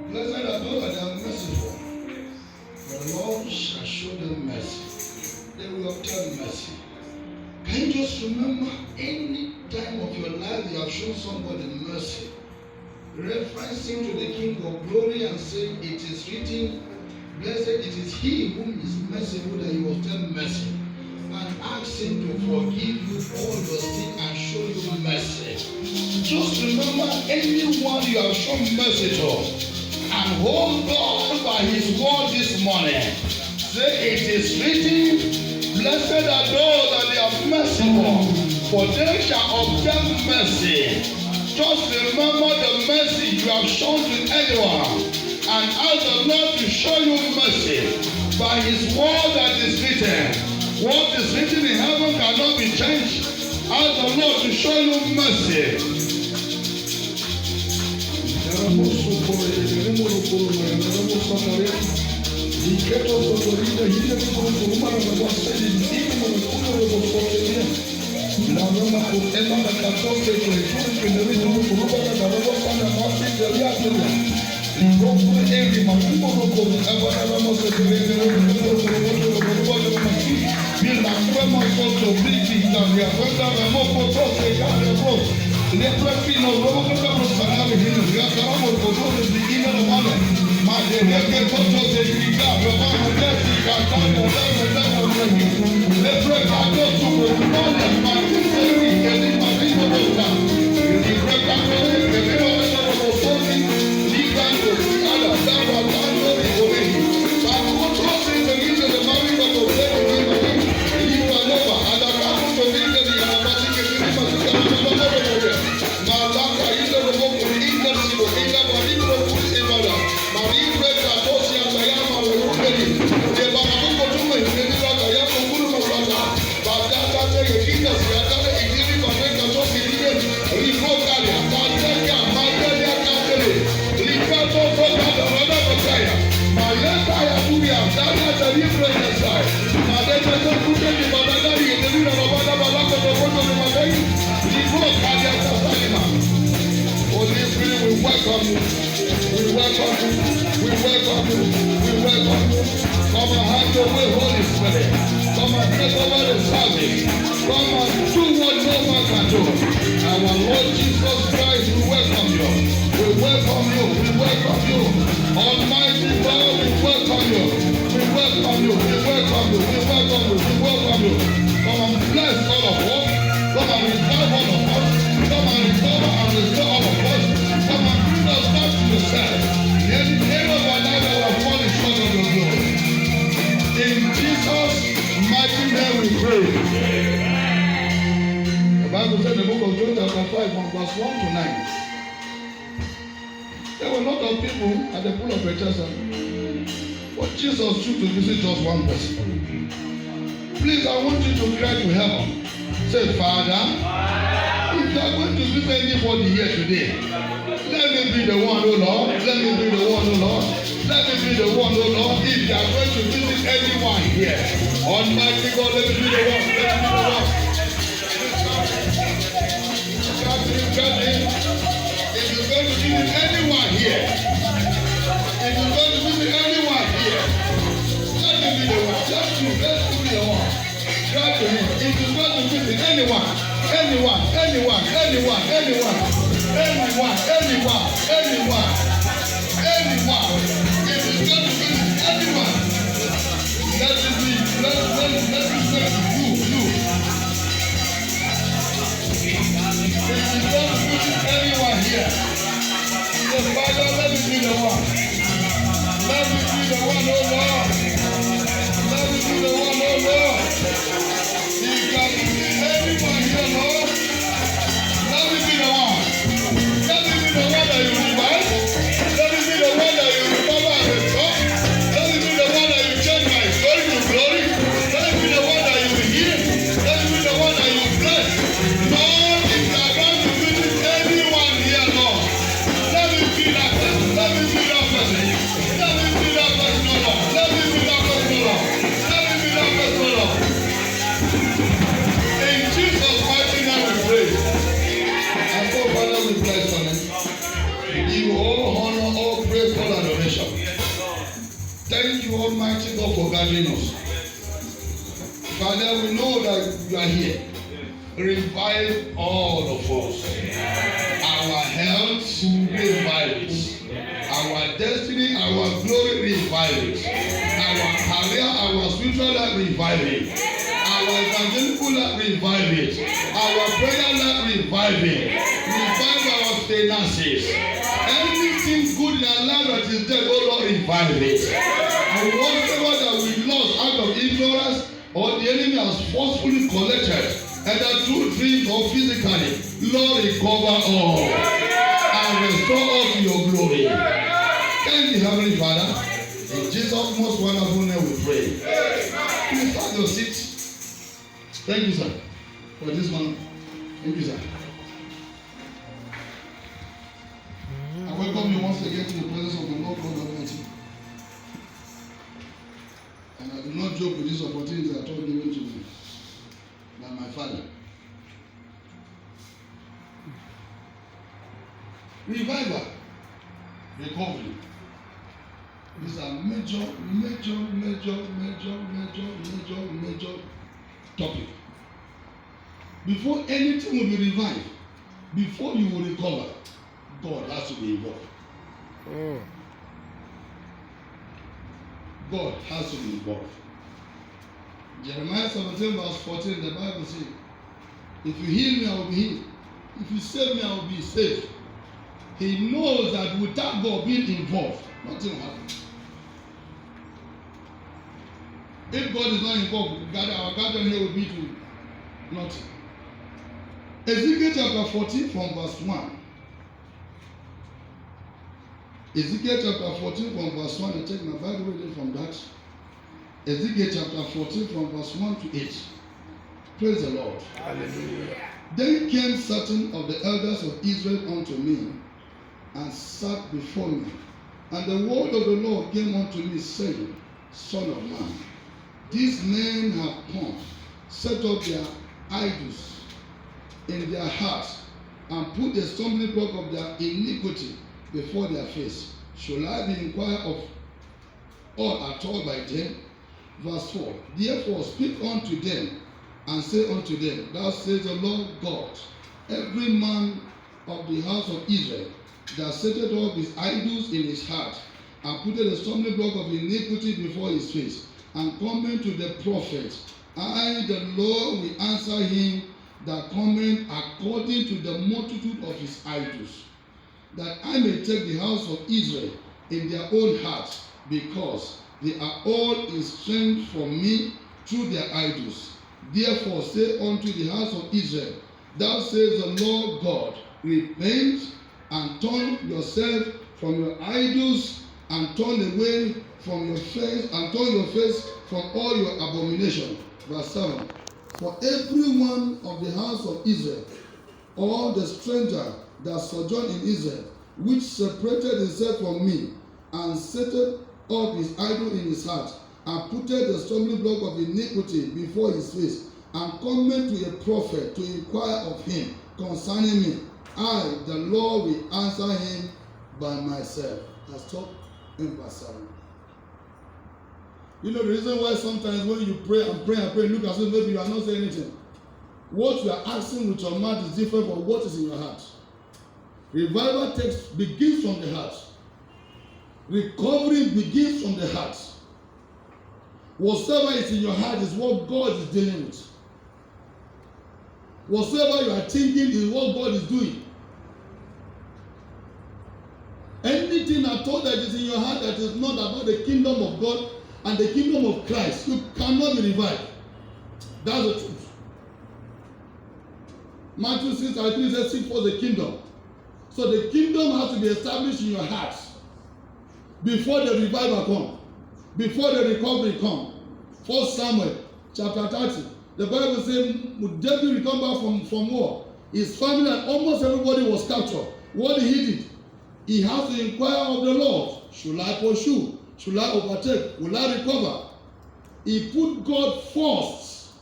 Blessed are those that are merciful. The Lord shall show them mercy. They will obtain mercy. Can you just remember any time of your life you have shown somebody mercy? Referencing to the King of Glory and saying, it is written, blessed it is he whom is merciful that he will obtain mercy. And ask him to forgive you all your sin and show you mercy. Just remember anyone you have shown mercy to. And hold God by his word this morning. Say, it is written, blessed are those that they are merciful, for they shall obtain mercy. Just remember the mercy you have shown to anyone, and ask the Lord to show you mercy by his word that is written. What is written in heaven cannot be changed. Ask the Lord to show you mercy. Let me be the one that you revive. Thank you, Almighty God, for gathering us. Father, we know that you are here. Revive all of us. Our health, revive it. Our destiny, our glory, revive it. Our career, our spiritual life, revive it. Our evangelical life, revive it. Our prayer life, revive it. Revive our finances. Anything good in our life that is dead, oh Lord, revive it. And whatever that we lost out of ignorance or the enemy has forcefully collected, either through dreams or physically, Lord, recover all and restore us to your glory. Thank you, Heavenly Father. In Jesus' most wonderful name we pray. Please find your seat. Thank you, sir, for this one. Thank you, sir. I welcome you once again to the presence of the Lord God Almighty. And I do not joke with this opportunity at all given to me by my father. Revival, recovery. These are major topic. Before anything will be revived, before you will recover, God has to be involved. God has to be involved. Jeremiah 17 verse 14, the Bible says, if you heal me, I will be healed. If you save me, I will be saved. He knows that without God being involved, nothing will happen. If God is not involved, our gathering here will be to nothing. Ezekiel chapter 14 from verse 1. Ezekiel chapter 14 from verse 1. I take my Bible reading from that. Ezekiel chapter 14 from verse 1 to 8. Praise the Lord. Hallelujah. Then came certain of the elders of Israel unto me, and sat before me. And the word of the Lord came unto me, saying, Son of man, these men have come, set up their idols in their hearts, and put the stumbling block of their iniquity before their face. Shall I be inquired of all at all by them? Verse 4. Therefore speak unto them, and say unto them, Thus says the Lord God, every man of the house of Israel that setteth up his idols in his heart, and putteth the stumbling block of iniquity before his face, and cometh to the prophet, I, the Lord, will answer him that cometh according to the multitude of his idols, that I may take the house of Israel in their own hearts, because they are all estranged from me through their idols. Therefore say unto the house of Israel, Thus says the Lord God, repent and turn yourself from your idols, and turn away from your face, and turn your face from all your abomination. Verse 7. For every one of the house of Israel, or the stranger that sojourned in Israel, which separated himself from me, and set up his idol in his heart, and putteth the stumbling block of iniquity before his face, and cometh to a prophet to inquire of him concerning me, I, the Lord, will answer him by myself. I stop in verse 7. You know the reason why sometimes when you pray and pray and pray, look as if maybe you are not saying anything. What you are asking with your mouth is different from what is in your heart. Revival begins from the heart. Recovery begins from the heart. Whatever is in your heart is what God is dealing with. Whatever you are thinking is what God is doing. Anything at all that is in your heart that is not about the kingdom of God and the kingdom of Christ, you cannot be revived. That's the truth. Matthew 6:3 says, seek for the kingdom. So the kingdom has to be established in your heart before the revival comes, before the recovery comes. 1 Samuel chapter 30, the Bible says, when David returned back from war, his family and almost everybody was captured. What did he do? He has to inquire of the Lord. Should I pursue? Should I overtake? Will I recover? He put God first.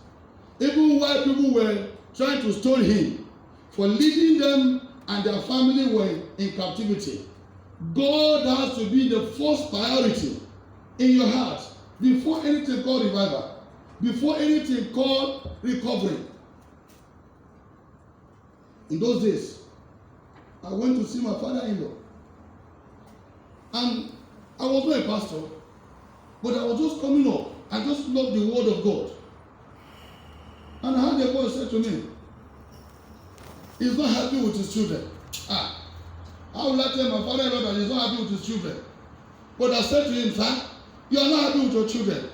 Even while people were trying to stone him for leading them and their family were in captivity. God has to be the first priority in your heart before anything called revival, before anything called recovery. In those days, I went to see my father-in-law, and I was not a pastor, but I was just coming up. I just loved the word of God. And I heard a voice say to me, he's not happy with his children. How will I tell my father-in-law that he's not happy with his children? But I said to him, sir, you are not happy with your children.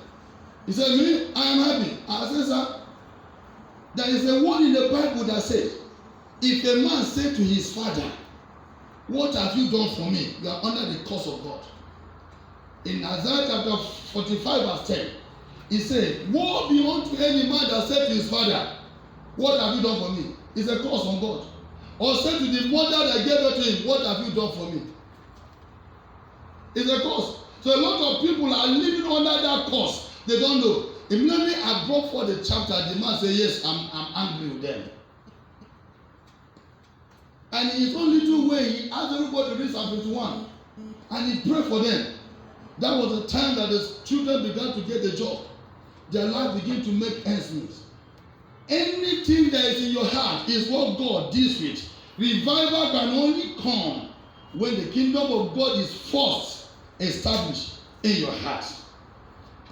He said, me, I am happy. I said, sir, there is a word in the Bible that says, if a man say to his father, what have you done for me? You are under the curse of God. In Isaiah chapter 45 verse 10, he said, woe be unto any man that said to his father, what have you done for me? It's a curse on God. Or said to the mother that gave birth to him, what have you done for me? It's a curse. So a lot of people are living under that curse. They don't know. Immediately I brought for the chapter, the man said, yes, I'm angry with them. And in his own little way, he asked everybody to read Psalm 51. And he prayed for them. That was the time that the children began to get a job. Their life began to make ends meet. Anything that is in your heart is what God deals with. Revival can only come when the kingdom of God is first established in your heart.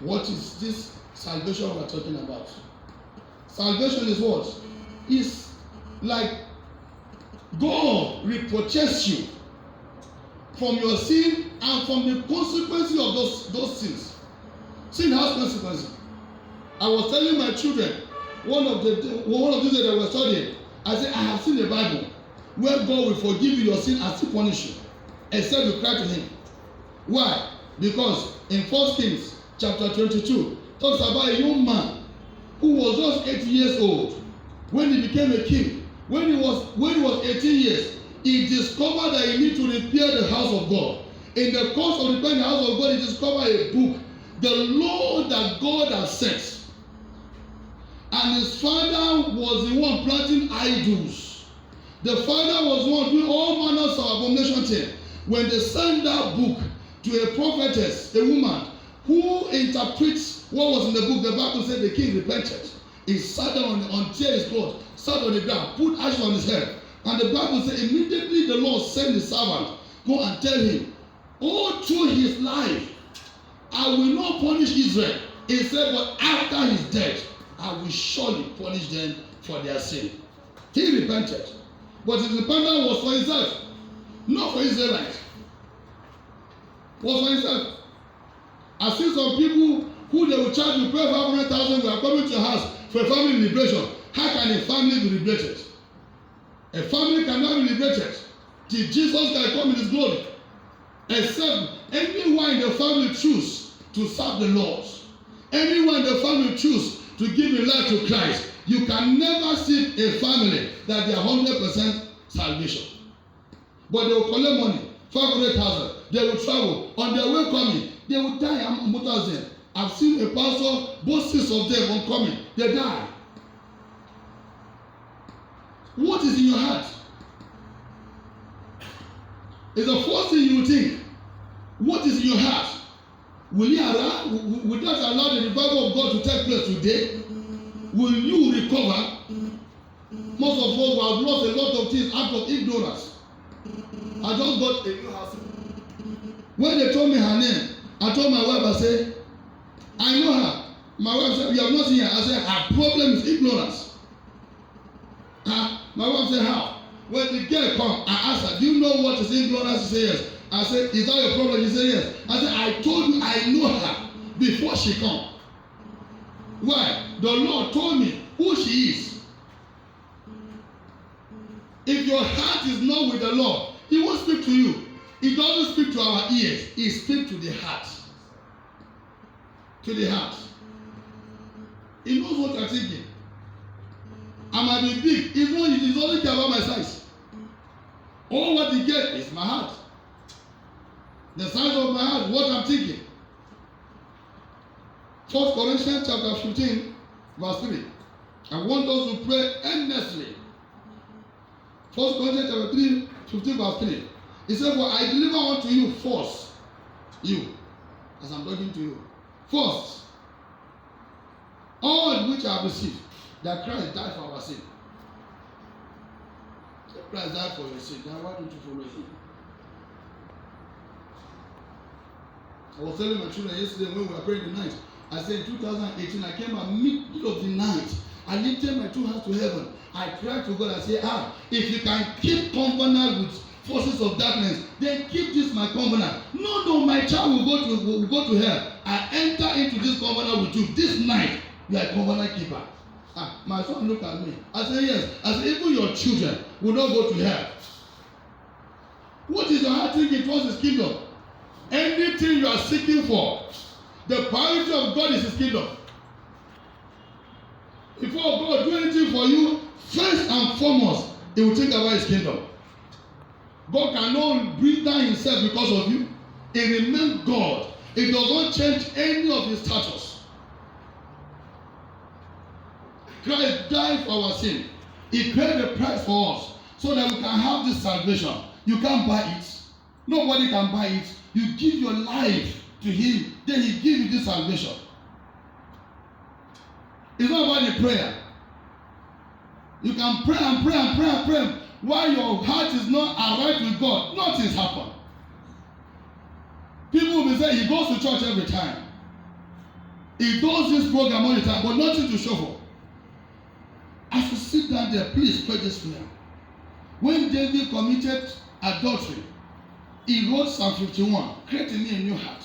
What is this salvation we are talking about? Salvation is what? It's like God repurchase you from your sin and from the consequences of those sins. Sin has consequences. I was telling my children one of these days that we were studying, I said, I have seen the Bible where God will forgive you your sin and still punish you, except you cry to Him. Why? Because in 1 Kings chapter 22 talks about a young man who was just 8 years old when he became a king. When he was 18 years, he discovered that he needed to repair the house of God. In the course of repairing the house of God, he discovered a book, the law that God has set. And his father was the one planting idols. The father was the one doing all manners of abomination thing. When they sent that book to a prophetess, a woman, who interprets what was in the book, the Bible said the king repented. He sat down on his cloth, sat on the ground, put ashes on his head. And the Bible said immediately the Lord sent the servant, go and tell him, all through his life, I will not punish Israel. He said, but after his death, I will surely punish them for their sin. He repented. But his repentance was for himself, not for Israelites. Was for himself. I see some people who they will charge you, pay 500,000, we are coming to your house for a family liberation. How can a family be liberated? A family cannot be liberated till Jesus can come in his glory. Except anyone in the family choose to serve the Lord. Anyone in the family choose to give a life to Christ. You can never see a family that they are 100% salvation. But they will collect money, 500,000. They will travel. On their way coming, they will die. I've seen a pastor, both six of them on coming. They die. What is in your heart? It's the first thing you think. What is in your heart? Will that allow the revival of God to take place today? Will you recover? Most of us will have lost a lot of things out of ignorance. I just got a new house. When they told me her name, I told my wife, I said, I know her. My wife said, you have not seen her. I said, her problem is ignorance. My wife said, how? When the girl come, I asked her, do you know what is ignorance? She said, yes. I said, is that your problem? She said, yes. I said, I told you I know her before she come. Why? The Lord told me who she is. If your heart is not with the Lord, He won't speak to you. He doesn't speak to our ears. He speaks to the heart. To the heart. He knows what I'm thinking. I might be big. He doesn't care about my size. All what He gets is my heart. The size of my heart, what I'm thinking. 1 Corinthians chapter 15, verse 3. I want us to pray earnestly. 1 Corinthians chapter 3, 15, verse 3. He said, for I deliver unto you first. You. as I'm talking to you. First, all which I have received, that Christ died for our sin. Christ died for your sin. Then why don't you follow him? I was telling my children yesterday when we were praying the night. I said in 2018, I came at middle of the night. I lifted my two hands to heaven. I cried to God. I said, if you can keep covenant with forces of darkness, then keep this my covenant. No, my child will go to hell. I enter into this covenant with you. This night, you are a covenant keeper. My son looked at me. I said, yes. I said, even your children will not go to hell. What is your heart thinking towards his kingdom? Anything you are seeking for, the priority of God is his kingdom. Before God do anything for you, first and foremost, he will think about his kingdom. God cannot breathe down himself because of you. He remains God. He does not change any of his status. Christ died for our sin. He paid the price for us so that we can have this salvation. You can't buy it. Nobody can buy it. You give your life to him, then he gives you this salvation. It's not about the prayer. You can pray and pray and pray and pray. While your heart is not aligned with God, nothing's happened. People will be saying he goes to church every time. He does this program all the time, but nothing to show for. As you sit down there, please pray this prayer. When David committed adultery, he wrote Psalm 51, create in me a new heart.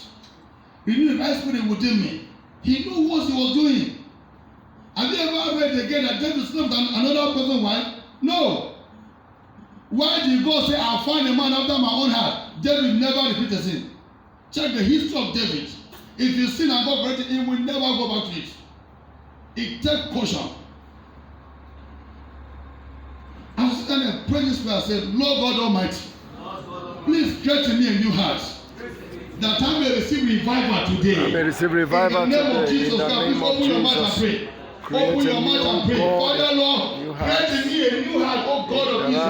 Renew the right spirit within me. He knew what he was doing. Have you ever read again that David slept with another person's wife? No. Why did God say, I'll find a man after my own heart? David never repeated sin. Check the history of David. If you sin and God corrected, he will never go back to it. It takes caution. I was sitting there praying this prayer. I said, Lord God Almighty, please create in me a new heart. That I may receive revival today. I may receive revival today. In the name of Jesus, God, please open your mouth and pray. Open your mouth and pray. Father Lord, create in me a new heart, O God of Israel.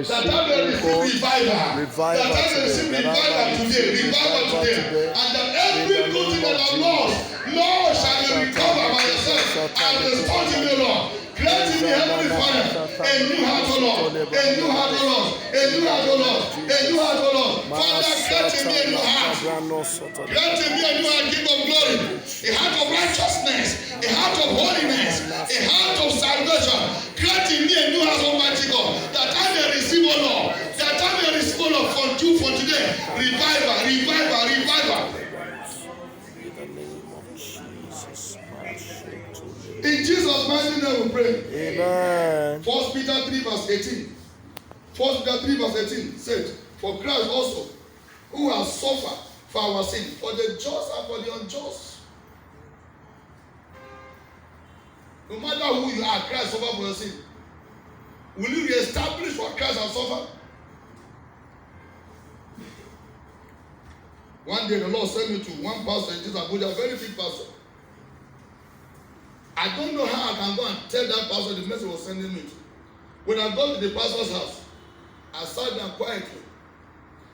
That I may receive revival. That I may receive revival today. And that every good thing that I've lost, Lord, shall be recovered by yourself and restored to me, Lord. Create in me, Heavenly Father, a new heart, O Lord. A new heart, O Lord. A new heart, O Lord. A new heart, O Lord. Father, create in me a new heart. Create in me a new heart, King of glory. A heart of righteousness. A heart of holiness. A heart of salvation. Create in me a new heart, Almighty God. That I may receive, O Lord. That I may receive, O Lord, from you for today. Revival, revival, revival. In Jesus' mighty name we pray. Amen. 1 Peter 3 verse 18. 1 Peter 3 verse 18 said, for Christ also, who has suffered for our sin, for the just and for the unjust. No matter who you are, Christ suffered for your sin. Will you reestablish what Christ has suffered? One day the Lord sent me to one pastor in this Abuja, a very big pastor. I don't know how I can go and tell that pastor the message was sending me to. When I got to the pastor's house, I sat down quietly.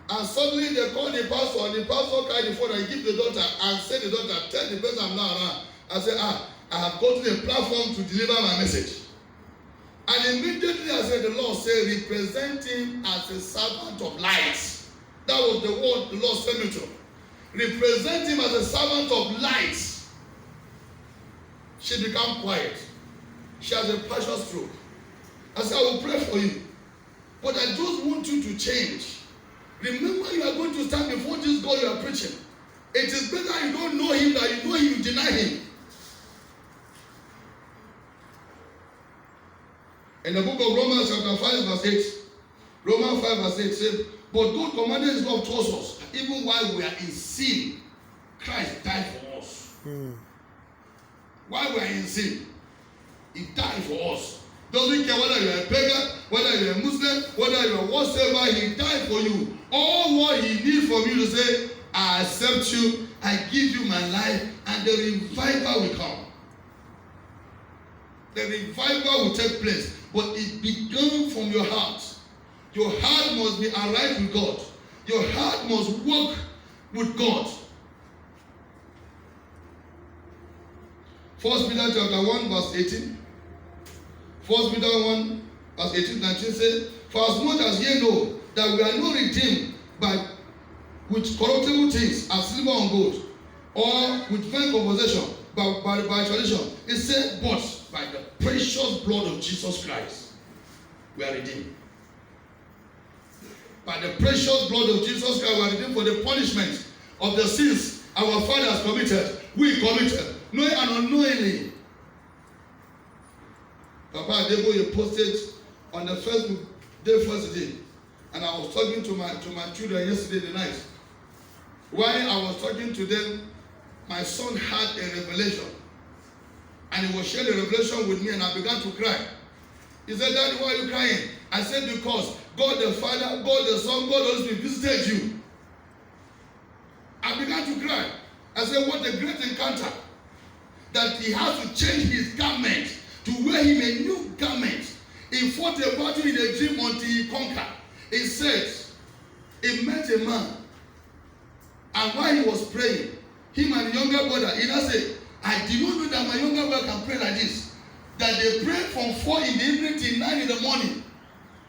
And suddenly they called the pastor, and the pastor carried the phone and give the daughter and said, the daughter, tell the person I'm now around. I said, I have got to the platform to deliver my message. And immediately I said, the Lord said, represent him as a servant of light. That was the word the Lord sent me to. Represent him as a servant of light. She became quiet. She has a partial stroke. I said, I will pray for you. But I just want you to change. Remember, you are going to stand before this God you are preaching. It is better you don't know him than you know him, you deny him. In the book of Romans chapter 5 verse 8, Romans 5 verse 8 says, but God commanded his love towards us, even while we are in sin, Christ died for us. While we are in sin, he died for us. Doesn't care whether you are a pagan, whether you are a Muslim, whether you are whatsoever, he died for you. All what he needs from you to say, I accept you, I give you my life, and the revival will come. The revival will take place, but it begins from your heart. Your heart must be aligned with God. Your heart must work with God. 1 Peter chapter 1 verse 18. 1 Peter 1 verse 18 19 says, for as much as ye know that we are not redeemed with corruptible things as silver and gold, or with vain conversation, by tradition, it said, but by the precious blood of Jesus Christ, we are redeemed. By the precious blood of Jesus Christ, we are redeemed for the punishment of the sins our fathers committed, we committed, knowing and unknowingly. Papa Adebo posted on the Facebook first day, and I was talking to my children yesterday night. While I was talking to them, my son had a revelation, and he was sharing the revelation with me, and I began to cry. He said, Daddy, why are you crying? I said, because God the Father, God the Son, God the Holy Spirit visited you. I began to cry. I said, what a great encounter, that he has to change his garment to wear him a new garment. He fought a battle in a dream until he conquered. He said, he met a man, and while he was praying, him and the younger brother, he now said, I did not know that my younger brother can pray like this. That they pray from 4 in the evening till 9 in the morning.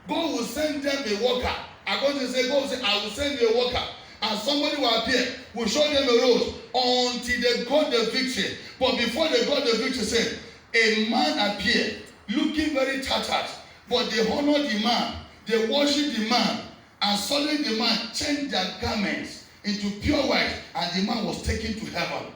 God will send them a worker. According to say, God will say, I will send you a worker. And somebody will appear, will show them a road until they got the victory. But before they got the victory, said, a man appeared, looking very tattered. But they honored the man, they worshiped the man, and suddenly the man changed their garments into pure white, and the man was taken to heaven.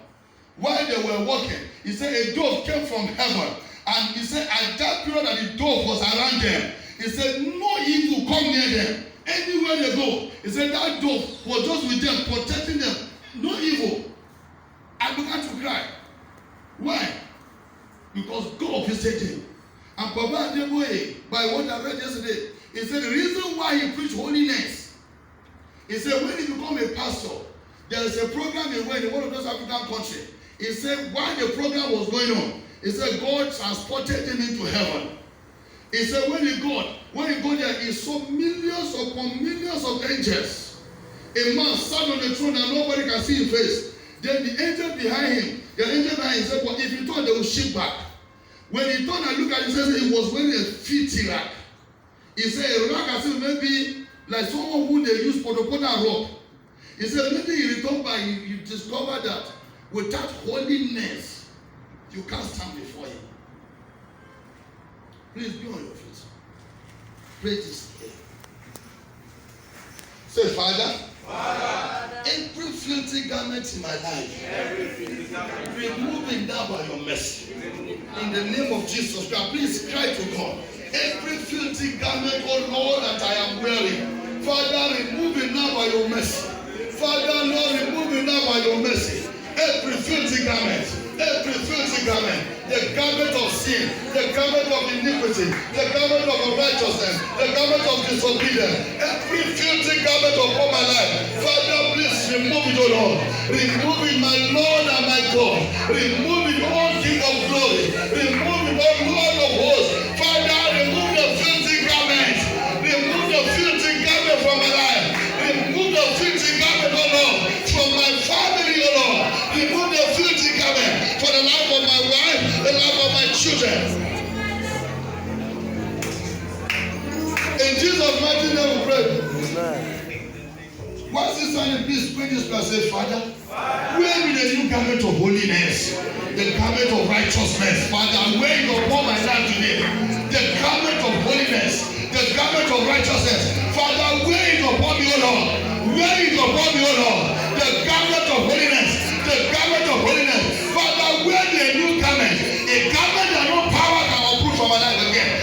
While they were walking, he said a dove came from heaven, and he said at that period that the dove was around them, he said no evil come near them. Anywhere they go, he said that dove was just with them, protecting them. No evil. I began to cry. Why? Because God visited him. And Papa Adeboye, by what I read yesterday, he said the reason why he preached holiness, he said when he become a pastor, there is a program in one of those African countries. He said while the program was going on, he said God transported him into heaven. He said when he got there, he saw millions upon millions of angels. A man sat on the throne and nobody can see his face. Then the angel behind him said, but if you turn, they will shift back. When he turned and looked at him, he said he was wearing a filthy rag. He said a rag as if maybe like someone who they use for the rope. He said maybe he returned back, you discover that without holiness, you can't stand before him. Please be on your feet. Pray this prayer. Say, Father, every filthy garment in my life, remove it now by your mercy. In the name of Jesus Christ, please cry to God. Every filthy garment, oh Lord, that I am wearing, Father, remove it now by your mercy. Father, Lord, remove it now by your mercy. Every filthy garment, the garment of sin, the garment of iniquity, the garment of unrighteousness, the garment of disobedience, every filthy garment upon my life, Father, please remove it, O Lord. Remove it, my Lord and my God. Remove it, O King of glory. Remove it, O Lord of hosts. Father, remove the filthy garment. Remove the filthy garment from my life. Remove the filthy garment, O Lord, from my family, O Lord. Remove the filthy garment for the life of my wife, the life of my children. In Jesus' mighty name we pray. Once this time, please pray this prayer. Say, Father, wear me the new garment of holiness, the garment of righteousness. Father, wear it upon my life today. The garment of holiness, the garment of righteousness. Father, wear it upon me, O Lord. Wear it upon me, O Lord. The garment of holiness, the garment of holiness. Father, wear me a new garment, a garment that no power can uproot from my life again.